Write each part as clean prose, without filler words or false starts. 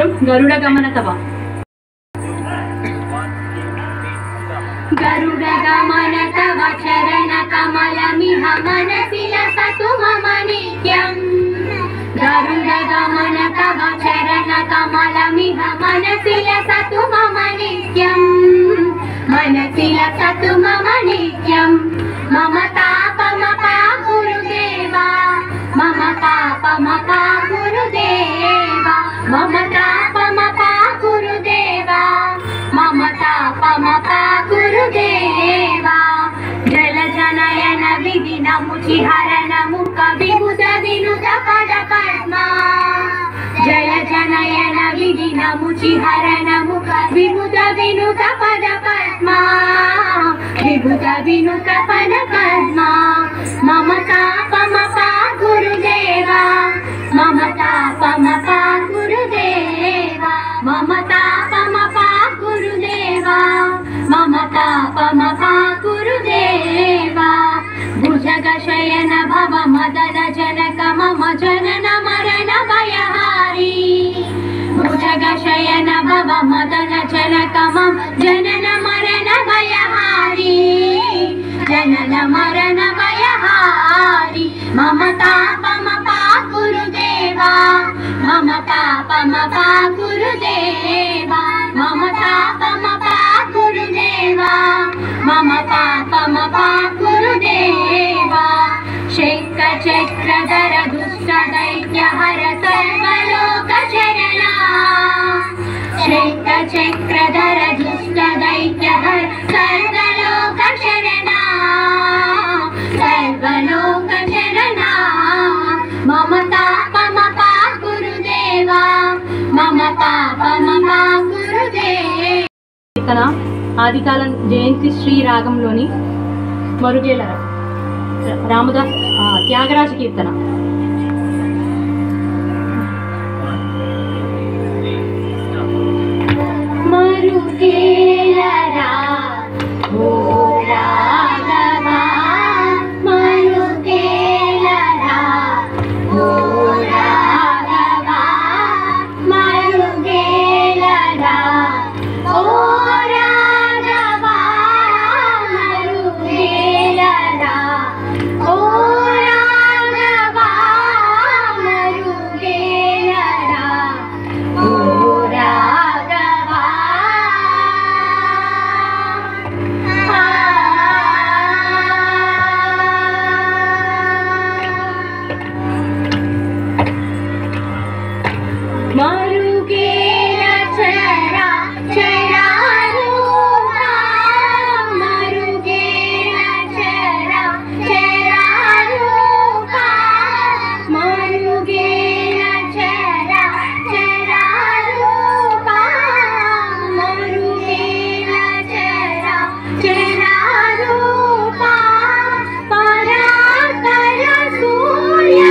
స్తోత్రం గరుడ గమన తవ गरुड गमन तव चरण कमलमिह मनसि लसतु मम नित्यम् गरुड गमन तव चरण कमलमिह मनसि लसतु मम नित्यम् मनसि लसतु मम नित्यम् मम तापमपा गुरुदेवा मम पापमपा गुरुदेवा मम तापमपा गुरुदेवा मम तापमपा गुरुदेवा जलजनयन विधिन मुचिहरण मुख विबुध विनुत पद पद्मा जलजनयन विधिन मुचिहरण मुख विबुध विनुत पद पद्मा विबुध विनुत पद पद्मा मम तापमपा गुरुदेवा मम तापमपा गुरुदेवा मम तापमपा गुरुदेवा मम तापमपा गुरुदेवा भुजग शयन भव मदन जनक मम जनन मरण भयहारी भुजग शयन भव मदन जनक मम जनन मरण भयहारी जनन मरण भयहारी मम तापमपा गुरुदेवा मम तापमपा गुरुदेवा मम तापमपा गुरुदेवा मम पापमपा गुरुदेवा शैक चक्रधर दुष्ट दैत्य हर सर्वलोक शरणा शैक चक्रधर दुष्ट दैत्य हर सर्वलोक शरणा सर्वलोक शरणा मम तापमपा गुरुदेवा मम पापमपा गुरुदेवा కీర్తన ఆదికాలం జయంతి శ్రీ రాగంలోని మరుగేల రామదాస్ త్యాగరాజ కీర్తన. మరుగేలరా ఓ రాఘవా మరుగేలరా ఓ రాఘవా మరుగేలరా ఓ రాఘవా మరుగేలరా ఓ రాఘవా మరుగేలరా ఓ రాఘవా మరుగేల చరా చరా రూపా మరుగేల చరా చరా రూపా మరుగేల చరా చరా రూపా మరుగేల చరా చరా రూపా పరాకర సూర్య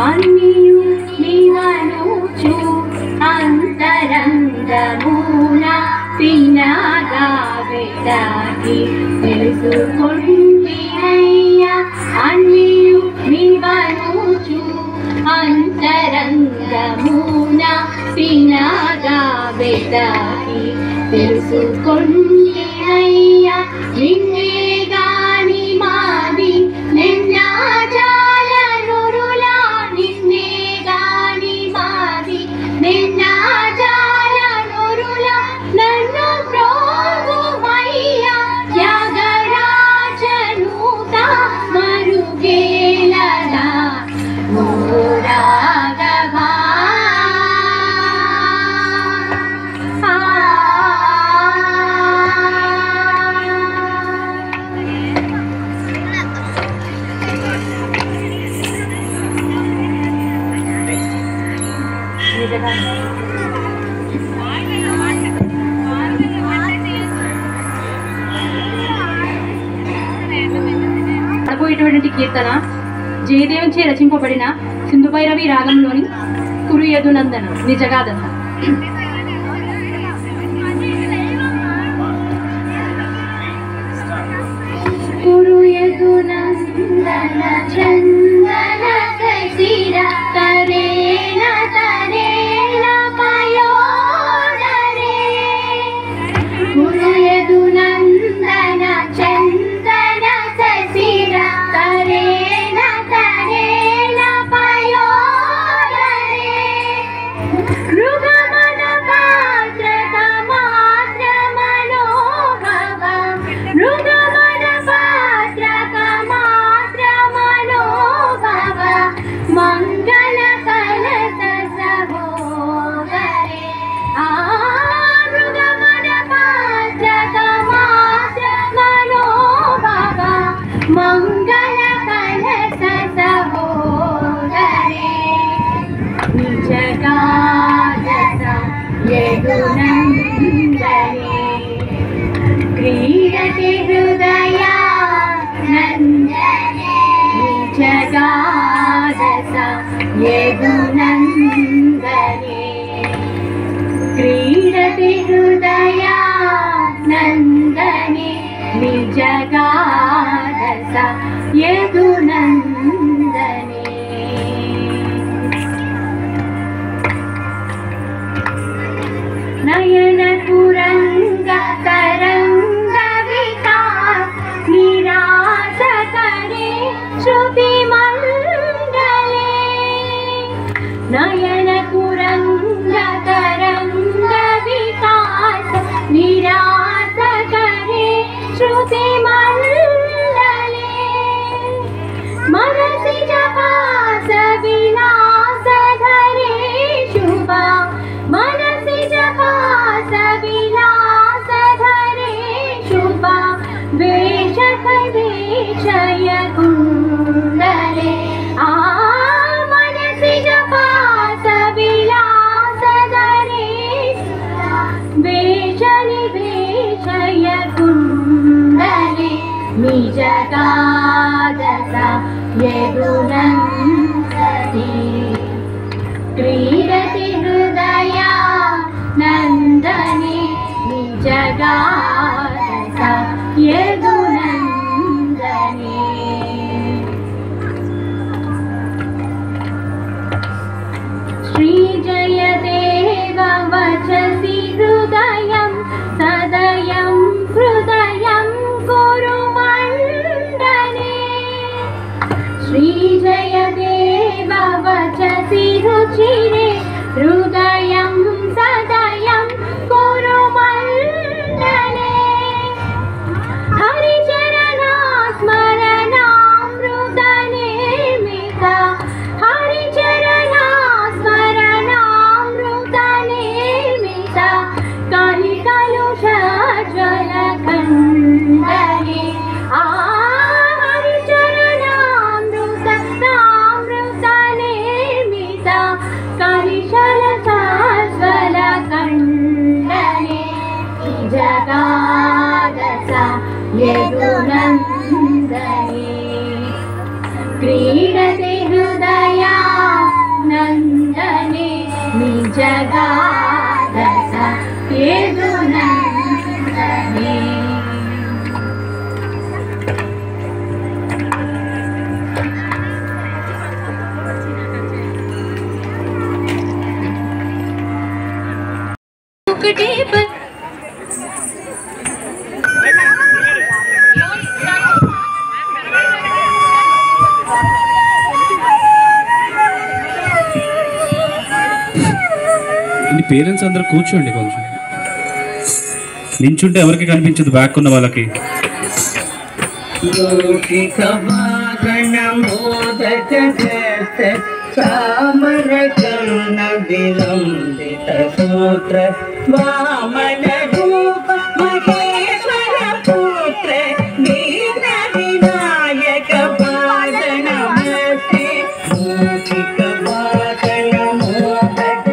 అన్నియు నివనుచు అంతరంగమున పినగా వెదకి తెలుసుకొంటినయ్యా అన్నియు నివనుచు అంతరంగమున పినగా వెదకి తెలుసుకొంటినయ్యా నిన్నే గాని మాది నిన్నా నన్ను ప్రోగుమయ్యా త్యాగరాజనూత మరుగేలరా ఓ రాఘవా పడబోయేటువంటి కీర్తన జయదేవంచే రచింపబడిన సింధు భైరవి రాగంలోని కురుయదు నందన నిజగాథ. కురుయదు నందన చందన శిర తరేణ తరేణ పయోదరే. కురుయదు నందన చందన శిర తరేణ తరేణ పయోదరే. మృగమన పాత్రక మాత్ర మనోభవ. మృగమన పాత్రక మాత్ర మనోభవ. మంగళ కలస సహోదరే. మృగమన పాత్రక మాత్ర మనోభవ. మంగళ కలస సహోదరే. నిజగాదస యదునందనే. క్రీడతి హృదయా నందనే. నిజగాదస యదునందనే. క్రీడతి హృదయా నందనే. నిజగాదస యదునందనే. నయన కురంగ తరంగ వికాస్ నిరాశ కరే శృతి మండలే. నయన కురంగ తరంగ వికాస్ నిరాశ కరే శృతి మండలే. మనసి జపాస విలాస ధరే శుభ. మనసి జపాస విలాస ధరే శుభ. వేషక వేషయ కుండలే. మనసి జపాస విలాస ధరే వేషని వేషయ కుండలే. నిజగాదస యదునందనే. క్రీడతి హృదయా నందనే. నిజగాదస యదునందనే. శ్రీజయదేవ వచసి హృదయం సదయం హృదయం కురు మండనే. శ్రీజయదేవ వచసి రుచిరే హృదయం సదయం కురు మండనే. హరిచరణాస్మరణామృతనేమిత. హరిచరణాస్మరణామృతనేమిత. కలికలుషజ్వల ఖండనే. హరిచరణామృతనేమిత. కలిశలసాజ్వల ఖండనే. జగాదస యదునందనే. క్రీడతి హృదయా నందనే. నిజగాదస యదునందనే. ఒకటే పేరెంట్స్ అందరూ కూర్చోండి, కొంచెం నించుంటే ఎవరికి కనిపించదు బ్యాక్ ఉన్న వాళ్ళకి. చామరకర్ణ విలంబిత సూత్ర వామన రూప మహేశ్వర పుత్ర దీన వినాయక పాద నమస్తే. మూషిక వాహన మోదక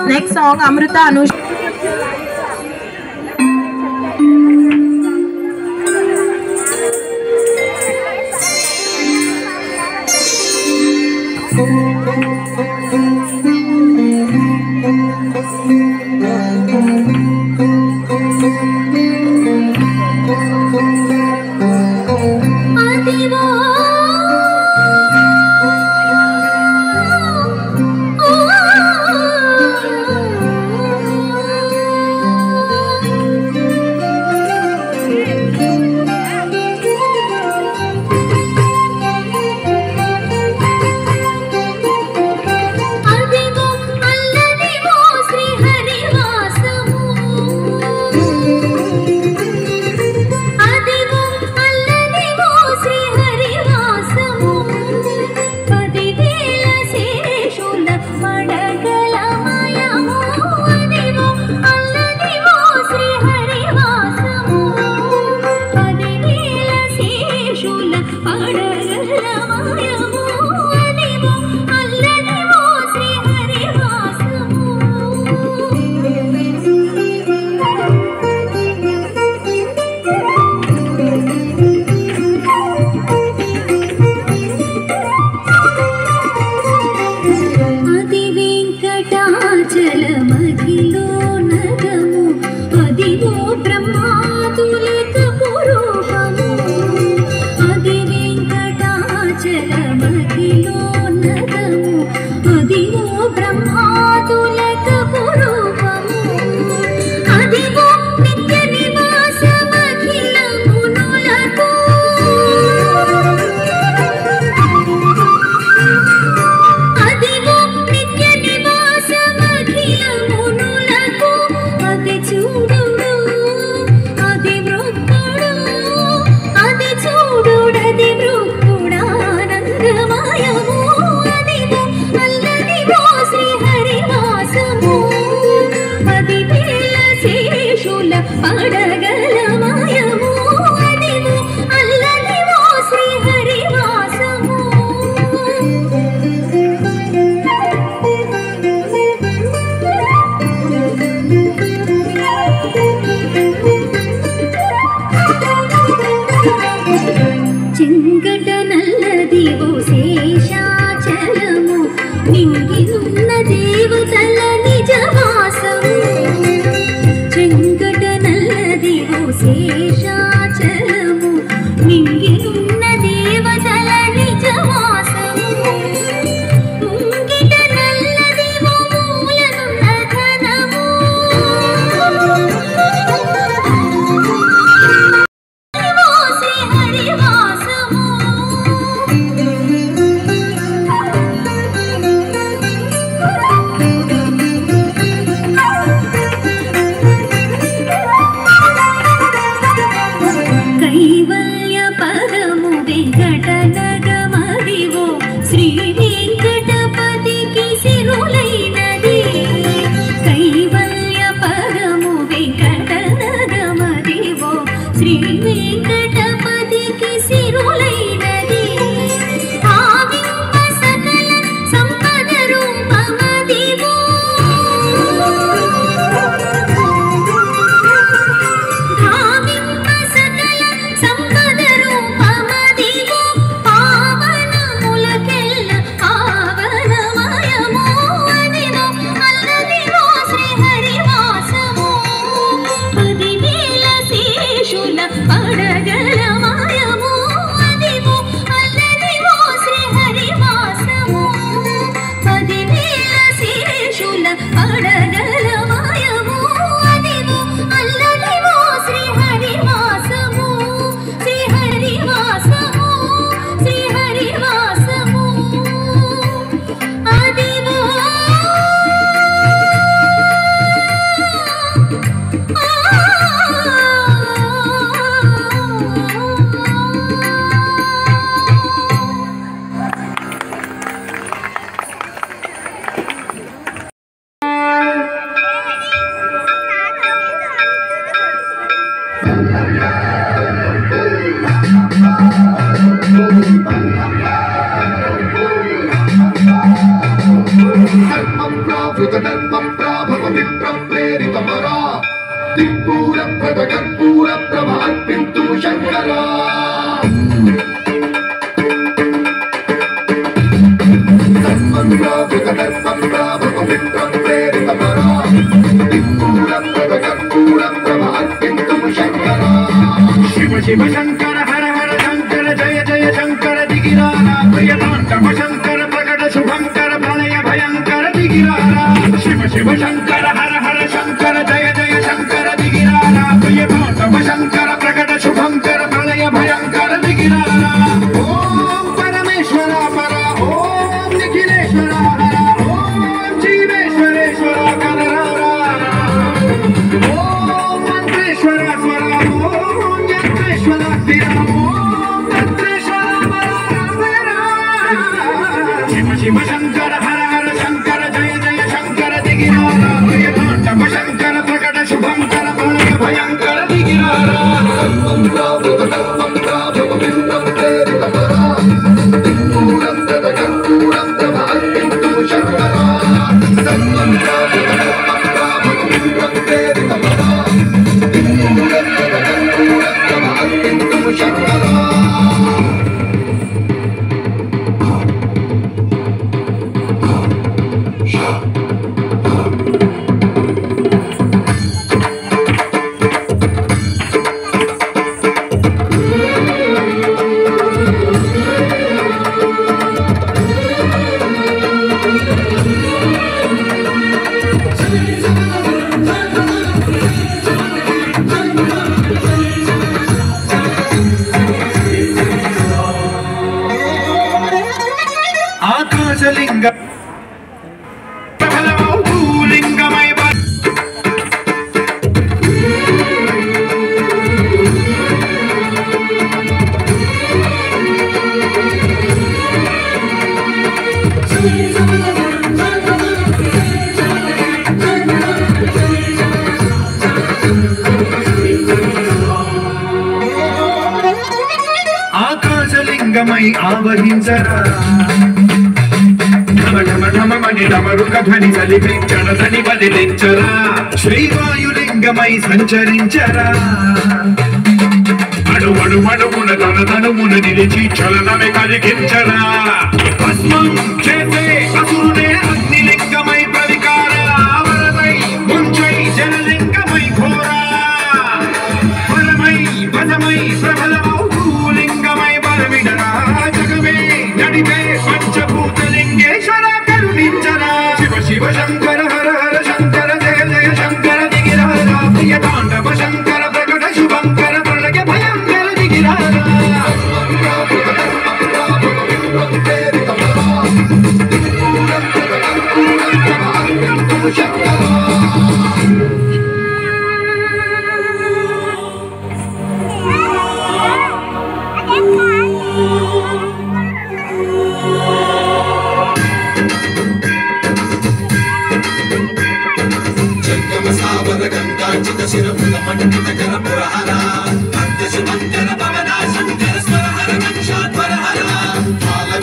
Next song, Amrita Anush. प्रेरितमरा दिक्पूर प्रद कर्पूर प्रभ अर्पिन्तु शङ्करा शिव शिव शंकर हर हर शंकर जय जय शंकर दिगिरारा प्रियतांडव शंकर प्रकट शुभंकर प्रलय भयंकर दिगिरारा शिव शिव शंकर हर हर शंकर जय जय शंकर दिगिरारा प्रियतांडव शंकर प्रकट शुभंकर प्रलय भयंकर दिगिरारा ओम परमेश्वरा परा ओम निखिलेश्वरा हरा ओम जीवेश्वरेश्वरा कररारा ओम मंत्रेश्वरा स्वरा ओम यंत्रेश्वरा तिरा ओम तंत्रेश्वरा मरा शिव शिव शंकर हर हर शंकर जय जय शंकर दिगिरारा प्रियतांडव शंकर प्रकट शुभंकर प्रलय भयंकर दिगिरारा ఆకాశలింగ లింగమై ఆకాశలింగమై ఆవహించరా ఢమఢమఢమని డమరుక ధ్వని సలిపించడదని బదిలించరా శ్రీవాయులింగమై సంచరించరా అడుమడుమడుమున తనతనుమున నిలిచి చలనమే కలిగించరా భస్మం చేసే అసురునే అగ్నిలింగమై ప్రవికార వరదై ముంచై జలలింగమై ఘోరా పరమై పదమై ప్రబలమౌ భూలింగమై బలమిడరా జగమే నడిపే పంచభూతలింగేశ్వర కరుణించరా శివ శివ శంకర హర హర శంకర జయ జయ శంకర దిగిరారా ప్రియతాండవ శంకర ప్రకట శుభంకర ప్రళయ భయంకర దిగిరారా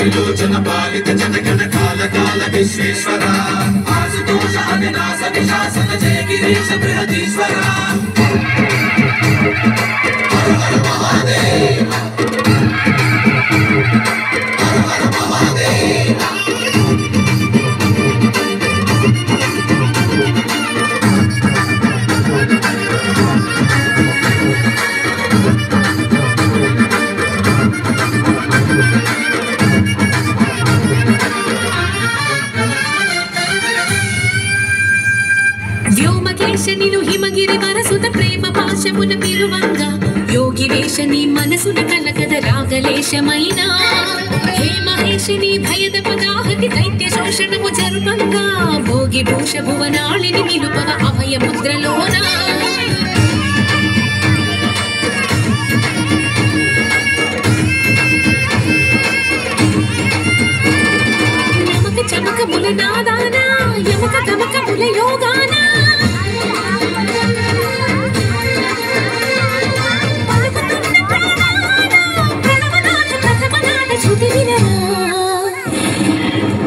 విలోచన పాలిత జనగణ కాల కాల విశ్వేశ్వర ఆశుతోష అవినాశ విశాసన జయ గిరీశ బృహదీశ్వర హర హర మహాదేవ హర హర మహాదేవ వ్యోమకేశనిను హిమగిరి వరసుత ప్రేమ పాశమున పిలువంగా యోగి వేషని మనసున కలకద రాగలేశమైనా హే మహేషిని భయద పదాహతి దైత్య శోషణము జరుపంగా భోగి భూష భువనాళిని నిలుపవ అభయ ముద్రలోన నమక చమకముల నాదాన యమక గమకముల యోగాన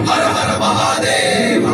హర హర మహాదేవ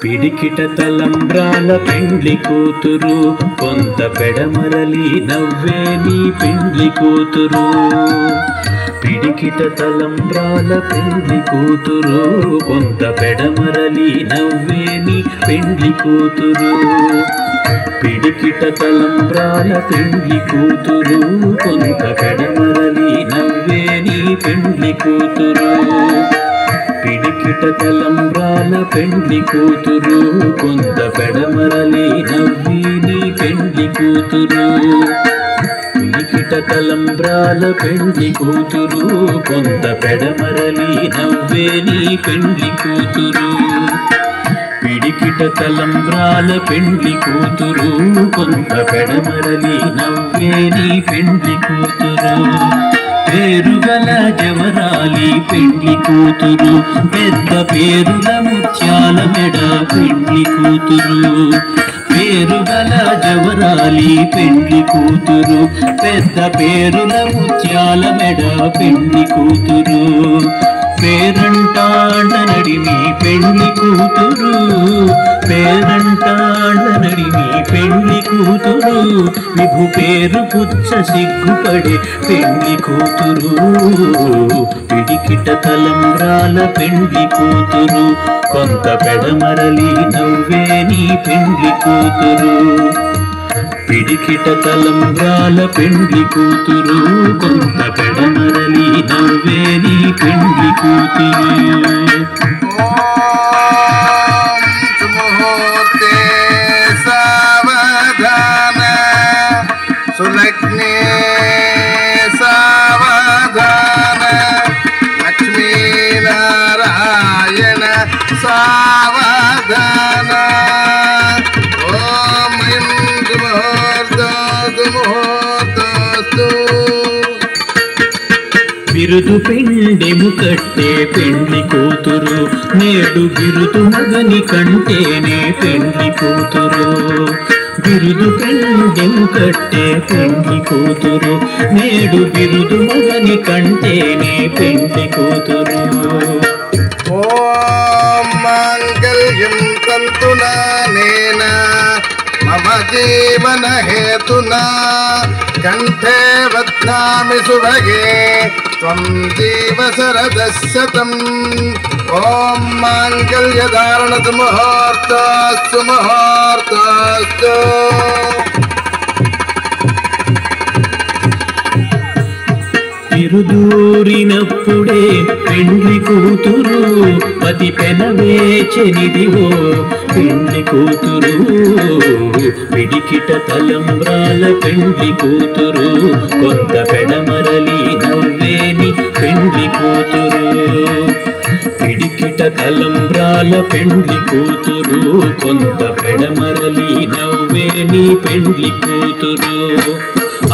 పిడికిట తలంబ్రాల పెండ్లి కూతురు కొంత పెడమరలి నవ్వే నీ పెండ్లి కూతురు పిడికిట తలంబ్రాల పెండ్లి కూతురు కొంత పెడమరలి నవ్వే నీ పెండ్లి కూతురు పిడికిట తలంబ్రాల పెండ్లి కూతురు కొంత పెడమరలి నవ్వే నీ పెండ్లి కూతురు పిడికిట తలంబ్రాల పెండ్లి కూతురు కొంత పెడమరలి నవ్వి నీ పెండ్లి కూతురు పిడికిట తలంబ్రాల పెండ్లి కూతురు కొంత పెడమరలి నవ్వే నీ పెండ్లి కూతురు పిడికిట తలంబ్రాల పెండ్లి కూతురు కొంత పెడమరలి నవ్వే నీ పెండ్లి కూతురు పేరుగల జవరాలి పెండ్లి కూతురు పెద్ద పేరుల ముత్యాల మెడ పెండ్లి కూతురు పేరుగల జవరాలి పెండ్లి కూతురు పెద్ద పేరుల ముత్యాల మెడ పెండ్లి కూతురు పేరంటాండనడి మీ పెండ్లి కూతురు పేరంటాండనడి మీ పెండ్లి కూతురు విభు పేరు పుచ్చ సిగ్గుపడే పెండ్లి కూతురు పిడికిట తలంబ్రాల పెండ్లి కూతురు కొంత పెడమరలి నవ్వే నీ పెండ్లి కూతురు పిడికిట తలంబ్రాల పెండ్లి కూతురు కొంత పెడమరలి నవ్వే నీ పెండ్లి కూతురు ముహూర్తే సావధాన సులగ్నే సావధాన లక్ష్మీ బిరుదు పెండెము కట్టే పెండ్లి కూతురు నేడు బిరుదు మగని కంటేనే పెండ్లి కూతురు బిరుదు పెండెము కట్టే పెండ్లి కూతురు నేడు బిరుదు మగని కంటేనే పెండ్లి కూతురు ఓం మాంగళ్యం తంతునా నేన మమ జీవన హేతునా కంఠే బధ్నామి సుభగే త్వం జీవ శరదశతం ఓం మాంగళ్యధారణతు ముహూర్తస్తు ముహూర్తస్తు తిరుదూరినప్పుడే పెండ్లి కూతురు పతి పెనవేచనిదివో పెండ్లి కూతురు పిడికిట తలంబ్రాల పెండ్లి కూతురు కొంత పెడమరలి నవ్వేని పెండ్లి కూతురు పిడికిట తలంబ్రాల పెండ్లి కూతురు కొంత పెడమరలి నవ్వేని పెండ్లి కూతురు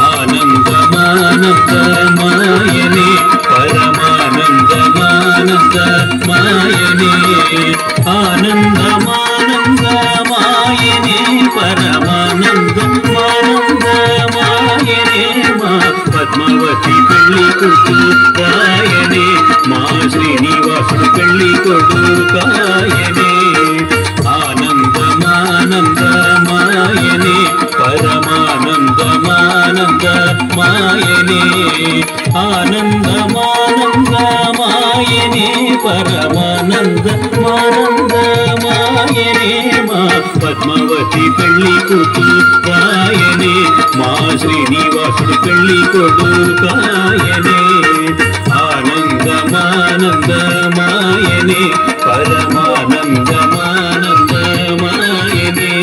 ఆనందమానందమాయనే పరమానందమానందమాయనే ఆనందమానందమాయనే పరమానందమానందమాయనే మా పద్మావతి పెళ్లి కొడుకాయనే మా శ్రీనివాసుడు పెళ్లి కొడుకాయనే ఆనందమానందమాయనే పరమానందమానందమాయనే ఆనందమానందమాయనే పరమానందమానందమాయనే మా పద్మావతి పెళ్లి కూతురాయనే మా శ్రీనివాసుడు పెళ్లి కొడుకాయనే ఆనందమానందమాయనే పరమానందమానందమాయనే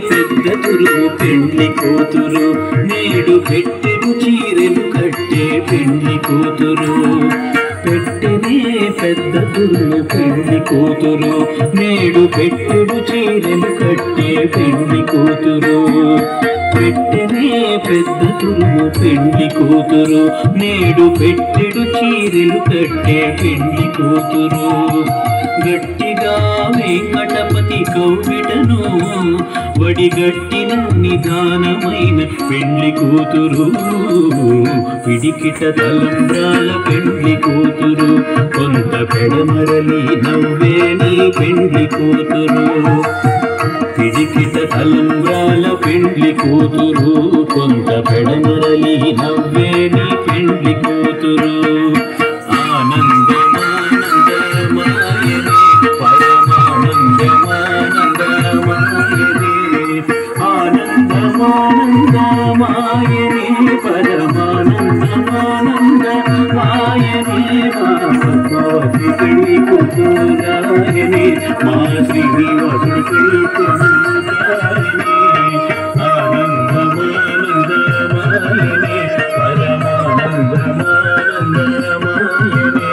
పెద్ద తురుము పెండ్లి కూతురు నేడు పెట్టెడు చీరెలు కట్టే పెండ్లి కూతురు పెట్టెనే పెద్ద తురుము పెండ్లి కూతురు నేడు పెట్టెడు చీరెలు కట్టే పెండ్లి కూతురు పెట్టెనే పెద్ద తురుము పెండ్లి కూతురు నేడు పెట్టెడు చీరెలు కట్టే పెండ్లి కూతురు గట్టిగా వెంకటపతి కౌగిటను వడిగట్టిన నిదానమైన పెండ్లి కూతురు పిడికిట తలంబ్రాల పెండ్లి కూతురు కొంత పెడమరలి నవ్వేని పెండ్లి కూతురు పిడికిట తలంబ్రాల పెండ్లి కూతురు కొంత పెడమరలి నవ్వేని పెండ్లి కూతురు ఆనందమానందమాయనే పరమానందమానందమాయనే ఆనందమానందమాయనే పరమానందమానందమాయనే మా పద్మావతి పెళ్లి కూతురాయనే మా శ్రీనివాసుడి పెళ్లి కూతురాయనే ఆనందమానందమాయనే పరమానందమానందమాయనే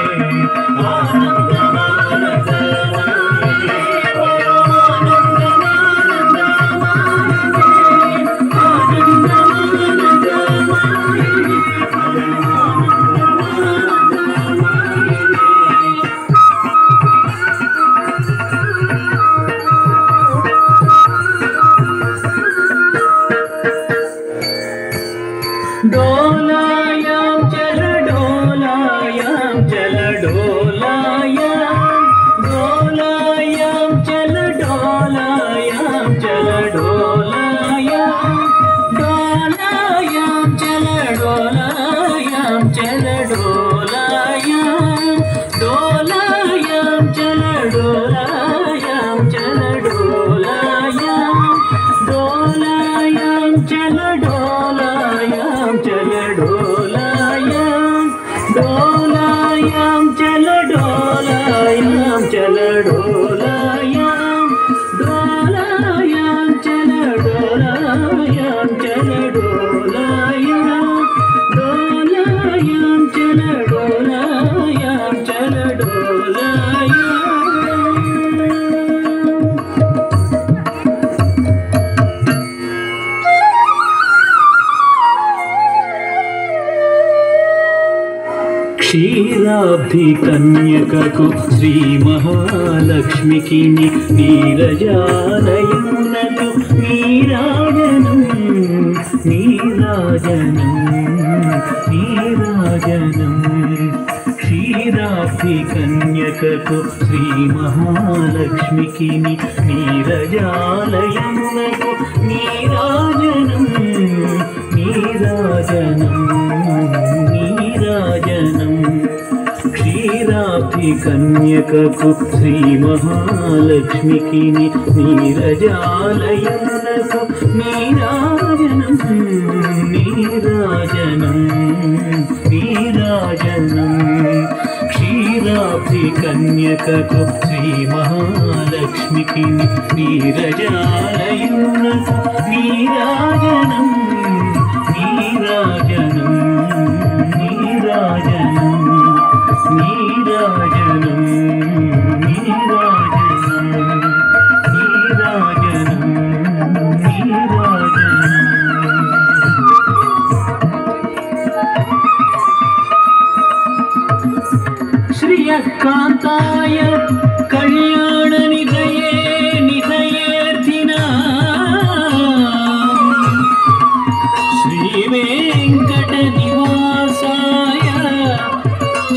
डोलायां चल डोलायां चल डोलायां डोलायां चल डोलायां चल डोलायां डोलायां चल डोलायां चल डोलायां डोलायां चल डोलायां चल डोलायां डोलायां चल डोलायां चल डोलायां डोलायां चल डोलायां चल डोलायां डोलायां चल डोलायां चल डोलायां క్షీరాబ్ధి కన్యకకు శ్రీ మహాలక్ష్మికి నీరజాలయమునకు నీరాజనం నీరాజనం నీరాజనం క్షీరాబ్ధి కన్యకకు శ్రీ మహాలక్ష్మికి నీరజాలయమునకు నీరాజనం నీరాజనం నీరాజనం క్షీరాబ్ధి కన్యకకు శ్రీ మహాలక్ష్మికి నీరజాలయమునకు నీరాజనం నీరాజనం నీరాజనం క్షీరాబ్ధి కన్యకకు శ్రీ మహాలక్ష్మికి నీరజాలయమునకు నీరాజనం నీరాజనం నీరాజనం నీరాజనం నీరాజనం నీరాజనం నీరాజనం శ్రియకాంతాయ కళ్యాణ నిధయే నిధయేర్థిన శ్రీ వెంకట నివాసాయ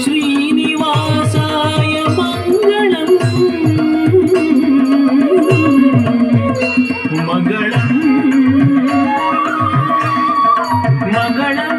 శ్రీనివాసాయ మంగళం మంగళం మంగళం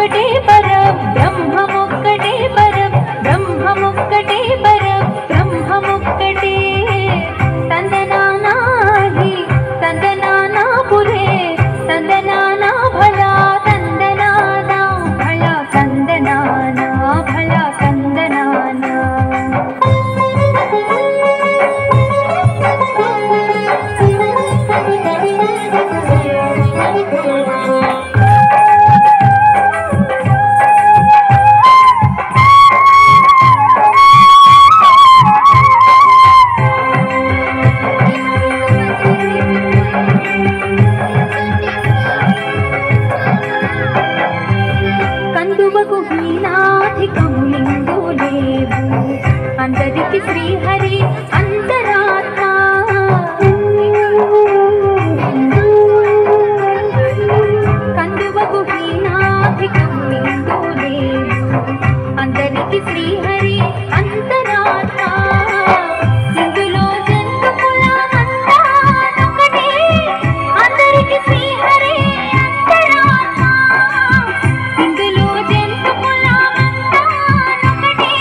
బ్రహ్మమొక్కటే పరం బ్రహ్మమొక్కటే పరం బ్రహ్మమొక్కటే పరం బ్రహ్మమొక్కటే తందనానాహి తందనానా పురే తందనానా భళా తందనానా భళా తందనానా భళా తందనానా కందువకు హీనాధికములిందు లేవు అందరికి శ్రీహరి అంతరాత్మ కందువకు హీనాధికములిందు లేవు అందరికి శ్రీహరి అంతరాత్మ ఇందులో జంతుకులమంతా ఒకటే అందరికి శ్రీహరి అంతరాత్మ ఇందులో జంతుకులమంతా ఒకటే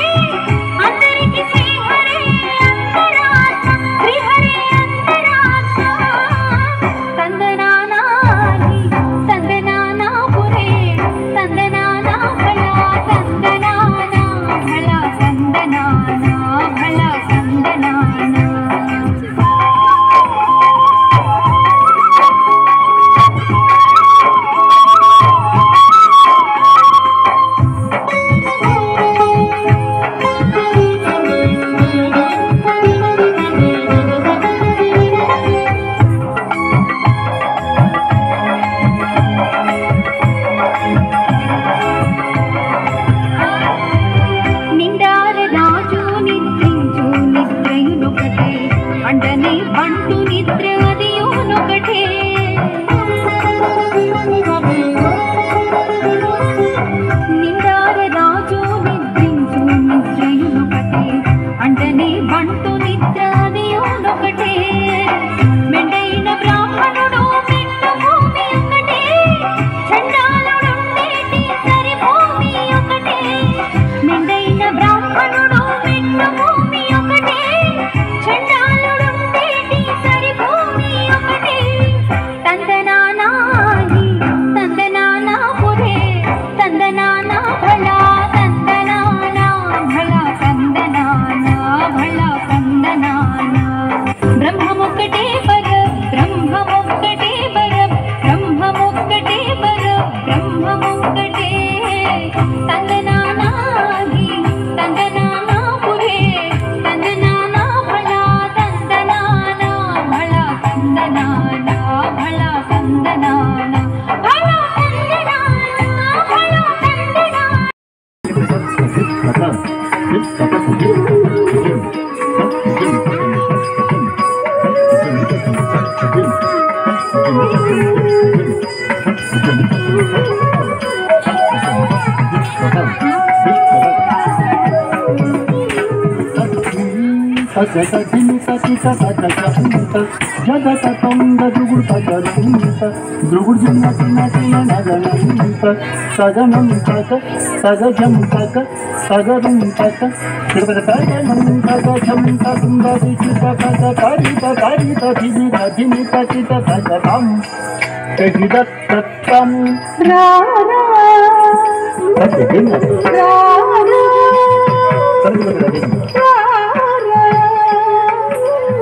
అందరికి శ్రీహరి అంతరాత్మ శ్రీహరి అంతరాత్మ తందనానాహి తందనానా పురే తందనానా భళా తందనానా భళా తందనానా భళా తందనానా నిండార రాజు నిద్రించు నిద్రయునొకటే అండనే బంటు నిద్ర అదియునొకటే నిండార రాజు నిద్రించు నిద్రయునొకటే అండనే బంటు నిద్ర అదియునొకటే మెండైన బ్రాహ్మణుడు మెండు భూమి ఒకటే చండాలుడుండేటి సరి భూమి ఒకటే మెండైన బ్రాహ్మణుడు మెండు భూమి ఒకటే చండాలుడుండేటి సరి భూమి ఒకటే తందనానాహి తందనానా పురే తందనానా భళా తందనానా భళా తందనానా భళా తందనానా బ్రహ్మమొక్కటే పర బ్రహ్మమొక్కటే పర బ్రహ్మమొక్కటే పర బ్రహ్మమొక్కటే తందనానాహి తందనానా పురే తందనానా భళా తందనానా భళా తందనానా భళా తందనానా భళా తందనానా భళా తందనానా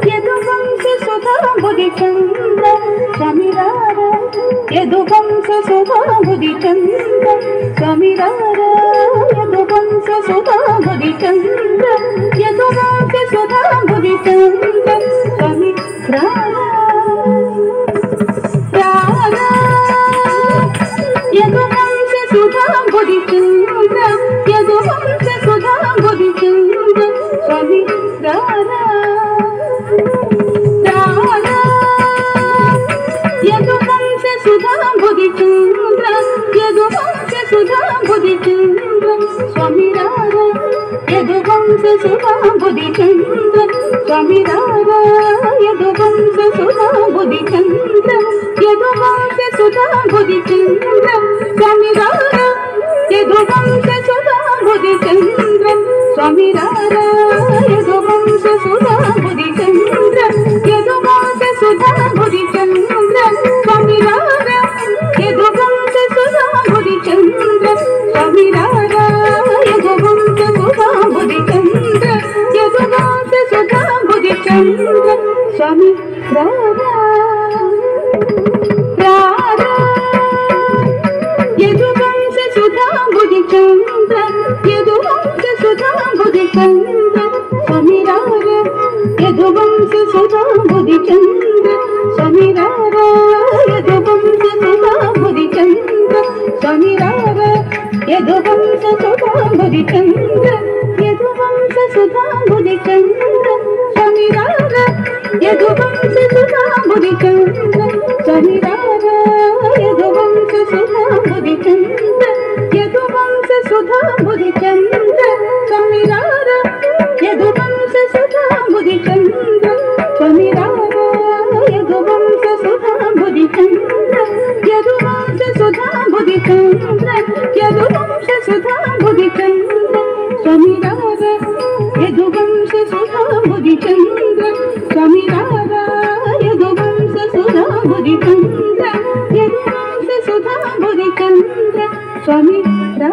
యదువంశ సుధా బుధి చంద్ర సమీరార యదువంశ సుధా బుధి చంద్ర సమీరార యదువంశ సుధా బుధి చంద్ర యదువంశ సుధా బుధి చంద్ర సమీరార యదువంశ సుధా బుధి చంద్ర యదువంశ సుధా బుధి చంద్ర సమీరార యదువంశ సుధా బుధి చంద్ర యదువంశ సుధా బుధి చంద్ర స్వామిరార యదువంశ సుధా బుధి చంద్ర స్వామిరార యదువంశ సుధా బుధి చంద్ర యదువంశ సుధా బుధి చంద్ర స్వామిరార యదువంశ సుధాంబుది చంద్ర స్వామి రారా యదువంశ సుధాంబుది చంద్ర యదువంశ సుధాంబుది చంద్ర స్వామి రారా యదువంశ సుధాంబుది చంద్ర స్వామి రారా యదువంశ సుధాంబుది చంద్ర యదువంశ సుధాంబుది చంద్ర స్వామి రారా రారా యదువంశ సుధాంబుది చంద్ర యదువంశ సుధాంబుది చంద్ర స్వామి రారా యదువంశ సుధాంబుది చంద్ర స్వామి రారా యదువంశ సుధాంబుది చంద్ర స్వామి రారా యదువంశ సుధాంబుది చంద్ర యదువంశ సుధాంబుది చంద్ర స్వామి రారా యదువంశ సుధాంబుది చంద్ర స్వామి రారా యదువంశ సుధాంబుది చంద్ర యదువంశ సుధాంబుది చంద్ర స్వామి రారా యదువంశ సుధాంబుది చంద్ర స్వామి రారా యదువంశ సుధాంబుది చంద్ర యదువంశ సుధాంబుది చంద్ర యదువంశ సుధాంబుది చంద్ర స్వామి రారా యదువంశ సుధాంబుది చంద్ర స్వామి రారా యదువంశ సుధాంబుది చంద్ర యదువంశ సుధాంబుది చంద్ర స్వామి రారా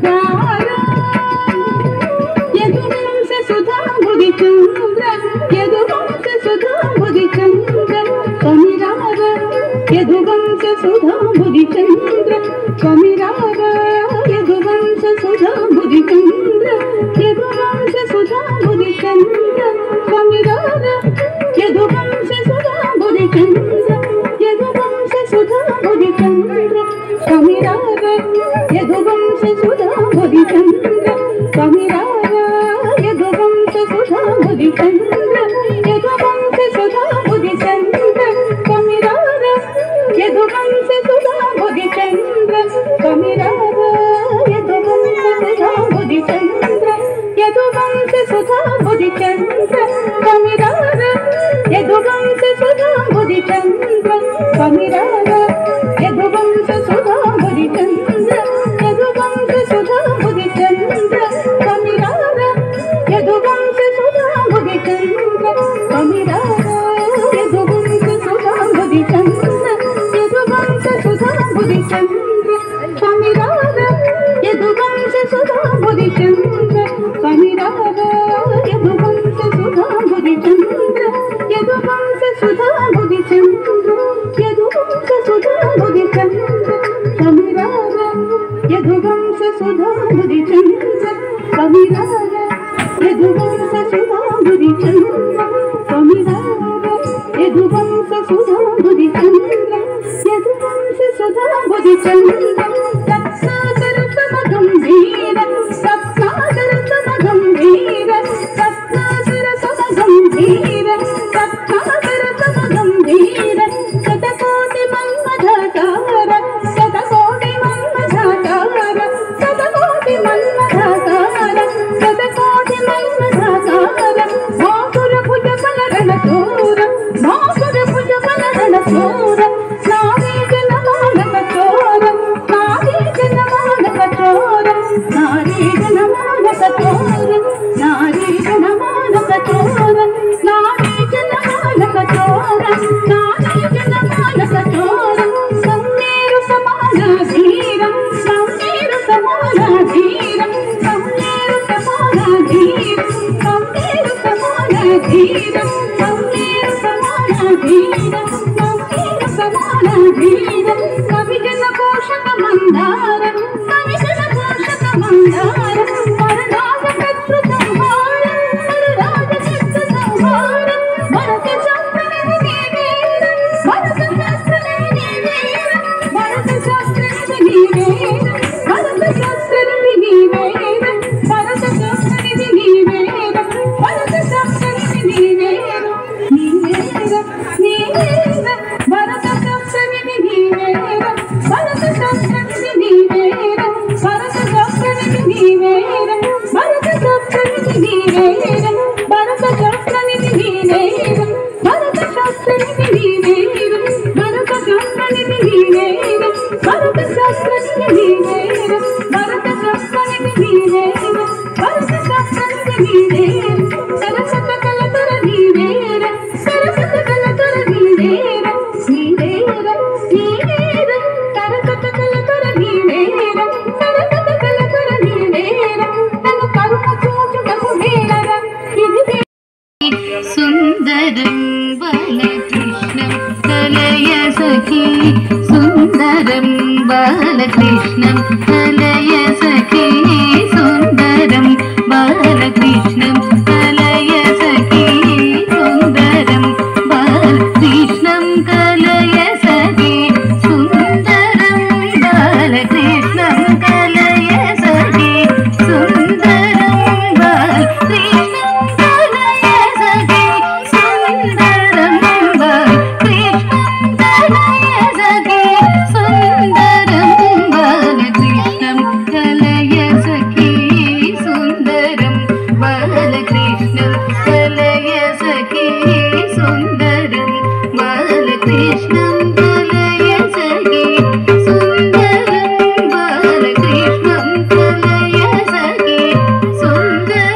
రారా యదువంశ సుధాంబుది చంద్ర యదువంశ సుధాంబుది చంద్ర స్వామి రారా యదువంశ సుధాంబుది చంద్ర స్వామి రారా యదువంశ సుధాంబుది చంద్ర యదువంశ సుధాంబుది చంద్ర స్వామి రారా యదువంశ సుధాంబుది చంద్ర యదువంశ సుధాంబుది చంద్ర స్వామి రారా యదువంశ సుధాంబుది చంద్ర స్వామి రారా యదువంశ సుధాంబుది చంద్ర యదువంశ సుధాంబుది చంద్ర స్వామి రారా యదువంశ సుధాంబుది చంద్ర స్వామి రారా యదువంశ సుధాంబుది చంద్ర యదువంశ సుధాంబుది చంద్ర స్వామి రారా యదువంశ సుధాంబుది చంద్ర స్వామి రారా యదువంశ సుధాంబుది చంద్ర యదువంశ సుధాంబుది చంద్ర స్వామి రారా యదువంశ సుధాంబుది చంద్ర స్వామి రారా యదువంశ సుధాంబుది చంద్ర యదువంశ సుధాంబుది చంద్ర స్వామి రారా యదువంశ సుధాంబుది చంద్ర స్వామి రారా యదువంశ సుధాంబుది చంద్ర యదువంశ సుధాంబుది చంద్ర యదువంశ సుధాంబుది చంద్ర స్వామి రారా యదువంశ సుధాంబుది చంద్ర స్వామి రారా యదువంశ సుధాంబుది చంద్ర స్వామి రారా యదువంశ సుధాంబుది చంద్ర యదువంశ సుధాంబుది చంద్ర రత్నాకర సమగంభీర రత్నాకర సమగంభీర రత్నాకర సమగంభీర రత్నాకర సమగంభీర శతకోటి మన్మథాకార శతకోటి మన్మథాకార శతకోటి మన్మథాకార శతకోటి మన్మథాకార మాకుల భుజ ఫలరణ చోర మాకుల భుజ ఫలరణ చోర నారీ జనమానక చోర నారీ జనమానక చోర నారీ జనమానక చోర నారీ జనమానక చోర నారీ జనమానక చోర నారీ జనమానక చోర సమ్మేరు సమాన ధీర సమ్మేరు సమాన ధీర సమ్మేరు సమాన ధీర సమ్మేరు సమాన ధీర సమ్మేరు సమాన ధీర సమ్మేరు సమాన ధీర కవిజన పోషక మందార కవిజన పోషక మందార వరరాజ శత్రు సంహార వరరాజ శత్రు సంహార భరత శాస్త్రనిధి నీవేర భరత శాస్త్రనిధి నీవేర భరత శాస్త్రనిధి నీవేర భరత శాస్త్రనిధి నీవేర భరత శాస్త్రనిధి నీవేర భరత శాస్త్రనిధి నీవేర నీవేర నీవేర భరత శాస్త్రనిధి నీవేర భరత శాస్త్రనిధి నీవేర భరత శాస్త్రనిధి నీవేర భరత శాస్త్రనిధి నీవేర భరత శాస్త్రనిధి నీవేర భరత శాస్త్రనిధి నీవేర భరత శాస్త్రనిధి నీవేర భరత శాస్త్ర सुंदरं बालकृष्णं कलय सखी सुंदरं बालकृष्णं कलय सखी सुंदरं बालकृष्णं कलय सखी सुंदरं बालकृष्णं कलय सखी सुंदरं बालकृष्णं कलय सखी सुंदरं बालकृष्णं कलय सखी सुंदरं बालकृष्णं कलय सखी सुंदरं बालकृष्णं कलय सखी सुंदरं बालकृष्णं कलय सखी सुंदरं बालकृष्णं कलय सखी सुंदरं बालकृष्णं कलय सखी सुंदरं बालकृष्णं कलय सखी सुंदरं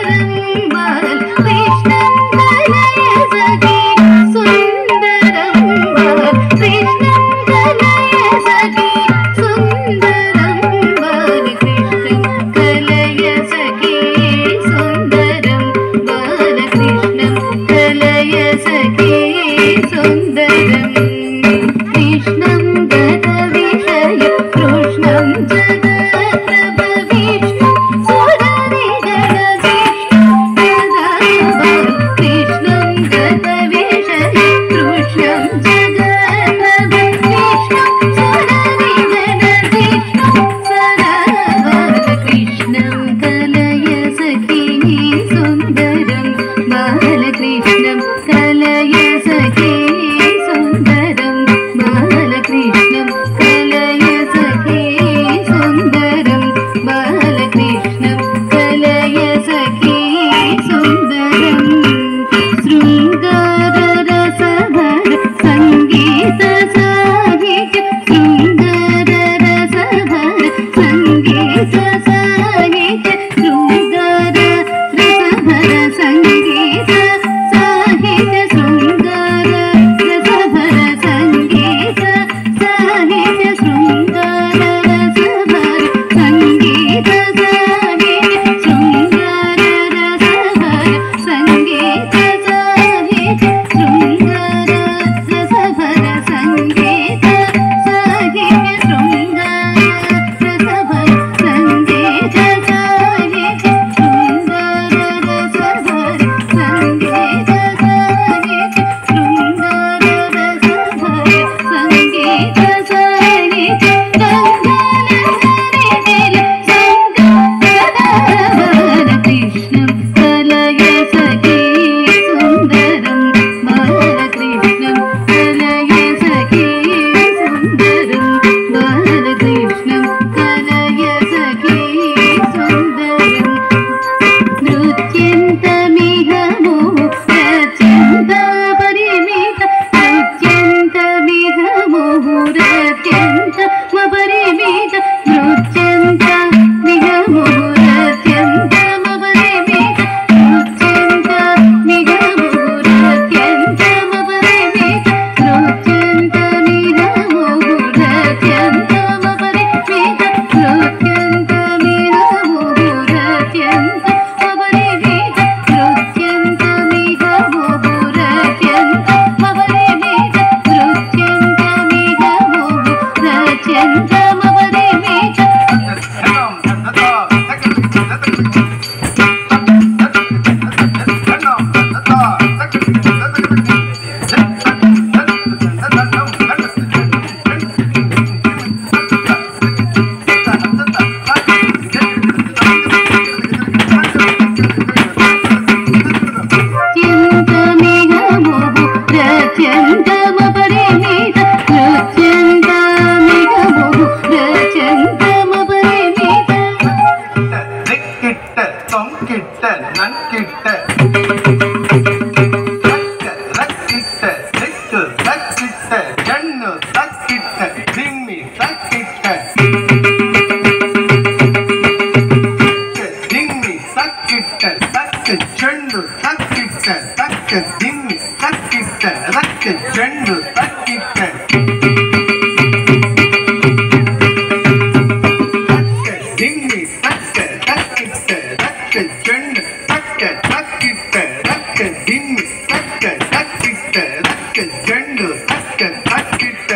बालकृष्णं कलय सखी सुंदरं बालकृष्णं कलय सखी सुंदरं बालकृष्णं कलय सखी सुंदरं कृष्णं गतविषय कृष्णं जगत्प्रभविष्णुं सुररिगणविष्णुं कृष्णं गतविषय कृष्णं जगत्प्रभविष्णुं सुररिगणविष्णुं कृष्णं कलय सखी सुंदरं बालकृष्णं कलय सखी सुंदरं बालकृष्णं कलय सखी सुंदरं बालकृष्णं कलय सखी सुंदरं शृंगाररसभर संगीत साहित्य शृंगाररसभर संगीत साहित्य शृंगाररसभर संगीत साहित्य शृंगाररसभर संगीत साहित्य शृंगाररसभर संगीत साहित्य शृंगाररसभर संगीत साहित्य शृंगाररसभर संगीत साहित्य शृंगाररसभर संगीत साहित्य शृंगाररसभर संगीत साहित्य कृष्णं कलय सखी सुंदरं बालकृष्णं कलय सखी सुंदरं बालकृष्णं कलय सखी सुंदरं नृत्यन्तमिह मुहुरत्यन्तपरिमित नृत्यन्तमिह मुहुरत्यन्तमपरिमित नृत्यन्तमिह मुहुरत्यन्तमपरिमित नृत्यन्तमिह मुहुरत्यन्तमपरिमित नृत्यन्तमिह मुहुरत्यन्तमपरिमित नृत्यन्तमिह मुहुरत्यन्तमपरिमित नृत्यन्तमिह मुहुरत्यन्तमपरिमित नृत्यन्तमिह मुहुरत्यन्तमपरिमित ಚೆಂಡು ತಕ್ಕಿಟ್ಟ ತಕ್ಕ ದಿಮ್ಮಿ ತಕ್ಕಿಟ್ಟ ರಕ್ಕ ಚೆಂಡು ತಕ್ಕಿಟ್ಟ ತಕ್ಕ ದಿಮ್ಮಿ ತಕ್ಕ ತಕ್ಕಿಟ್ಟ ರಕ್ಕ ಚೆಂಡು ತಕ್ಕ ತಕ್ಕಿಟ್ಟ ರಕ್ಕ ದಿಮ್ಮಿ ತಕ್ಕ ತಕ್ಕಿಟ್ಟ ರಕ್ಕ ಚೆಂಡು ತಕ್ಕ ತಕ್ಕಿಟ್ಟ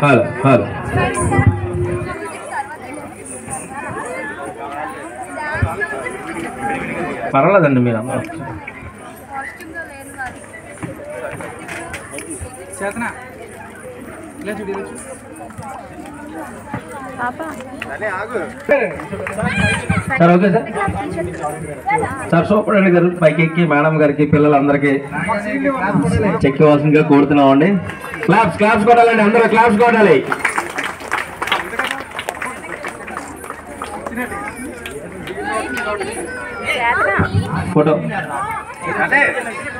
హలో హలో పర్వాలేదండి మీరు అందరూ sir okay sir sir super గారు పైకి ఎక్కి మేడం గారికి పిల్లలందరికీ చెక్ ఇవ్వాల్సిందిగా కోరుతున్నామండి. క్లాప్స్ క్లాప్స్ కొట్టాలండి, అందరూ క్లాప్స్ కొట్టాలి. ఫోటో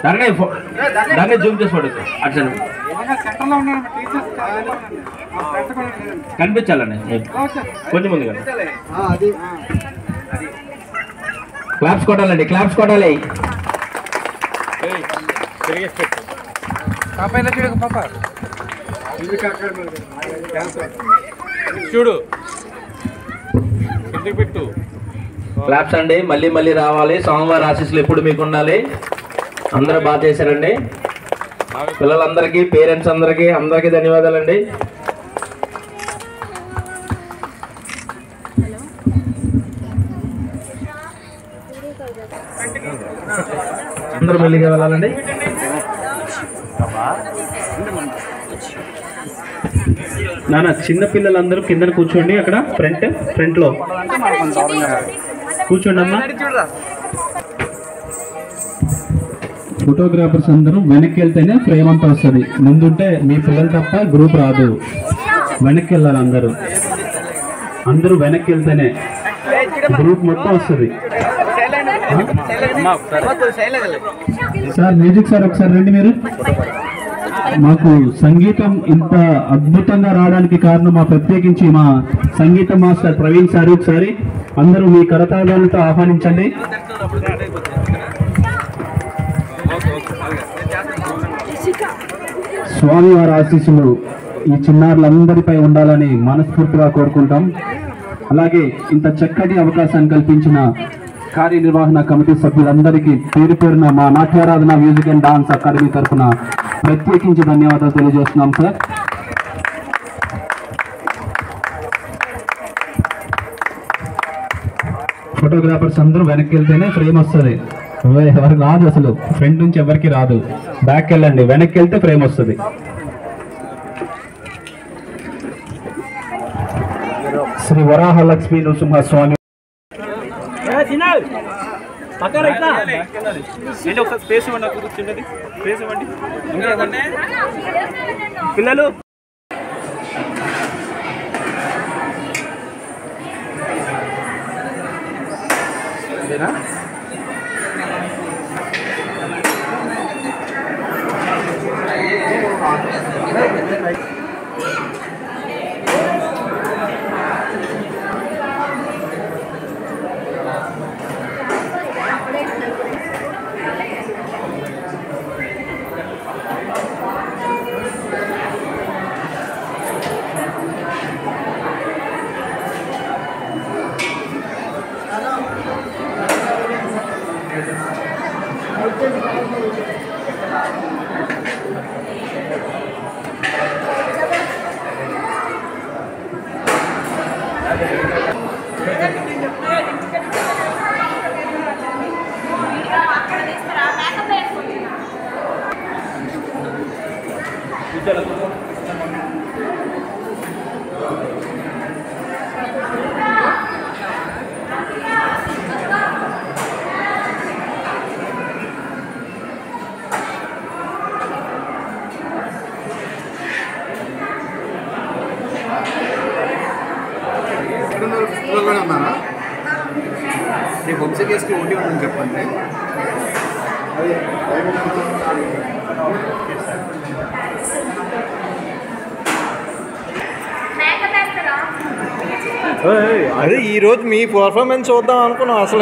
దాన్ని జూమ్ చేసి ఫోటో అట్లా కనిపించాలండి కొంచెం ముందు కదా. క్లాప్స్ కొట్టాలండి, క్లాప్స్ కొట్టాలి. చూడు పెట్టు క్లాప్స్ అండి, మళ్ళీ మళ్ళీ రావాలి. సోమవారం ఆశీస్సులు ఎప్పుడు మీకు ఉండాలి. అందరూ బాగా చేశారండి. పిల్లలందరికీ పేరెంట్స్ అందరికీ ధన్యవాదాలండి. అందరూ మెల్లిగా వెళ్ళాలండి. నాన్న చిన్న పిల్లలందరూ కింద కూర్చోండి. అక్కడ ఫ్రంట్ లో కూర్చోండి అమ్మా. ఫోటోగ్రాఫర్స్ అందరూ వెనక్కి వెళ్తేనే ఫ్రేమ్ అంతా వస్తుంది. ముందుంటే మీ పిల్లలు తప్ప గ్రూప్ రాదు. వెనక్కి వెళ్ళాలి అందరూ వెనక్కి వెళ్తేనే గ్రూప్ మొత్తం వస్తుంది. సార్ మ్యూజిక్ సార్ ఒకసారి రండి. మీరు మాకు సంగీతం ఇంత అద్భుతంగా రావడానికి కారణం ప్రత్యేకించి మా సంగీత మాస్టర్ ప్రవీణ్ సార్. ఒకసారి అందరూ మీ కరతాళాలతో ఆహ్వానించండి. స్వామివారి ఆశీస్సులు ఈ చిన్నారులందరిపై ఉండాలని మనస్ఫూర్తిగా కోరుకుంటాం. అలాగే ఇంత చక్కటి అవకాశాన్ని కల్పించిన కార్యనిర్వహణ కమిటీ సభ్యులందరికీ పేరు పేరున మా నాట్యారాధన మ్యూజిక్ అండ్ డాన్స్ అకాడమీ తరఫున ప్రత్యేకించి ధన్యవాదాలు తెలియజేస్తున్నాం సార్. ఫోటోగ్రాఫర్స్ అందరూ వెనక్కి వెళ్తేనే ఫ్రేమ్ వస్తుంది. ఎవరికి రాదు, అసలు ఫ్రంట్ నుంచి ఎవరికి రాదు. బ్యాక్ వెళ్ళండి, వెనక్కి వెళ్తే ఫ్రేమ్ వస్తుంది. శ్రీ వరాహలక్ష్మీ నృసింహస్వామి పిల్లలు ఉన్నారా రేపు వంశీ కేసుకి ఓటీ ఉందని చెప్పండి. అదే ఈరోజు మీ పర్ఫార్మెన్స్ చూద్దాం అనుకున్నాం అసలు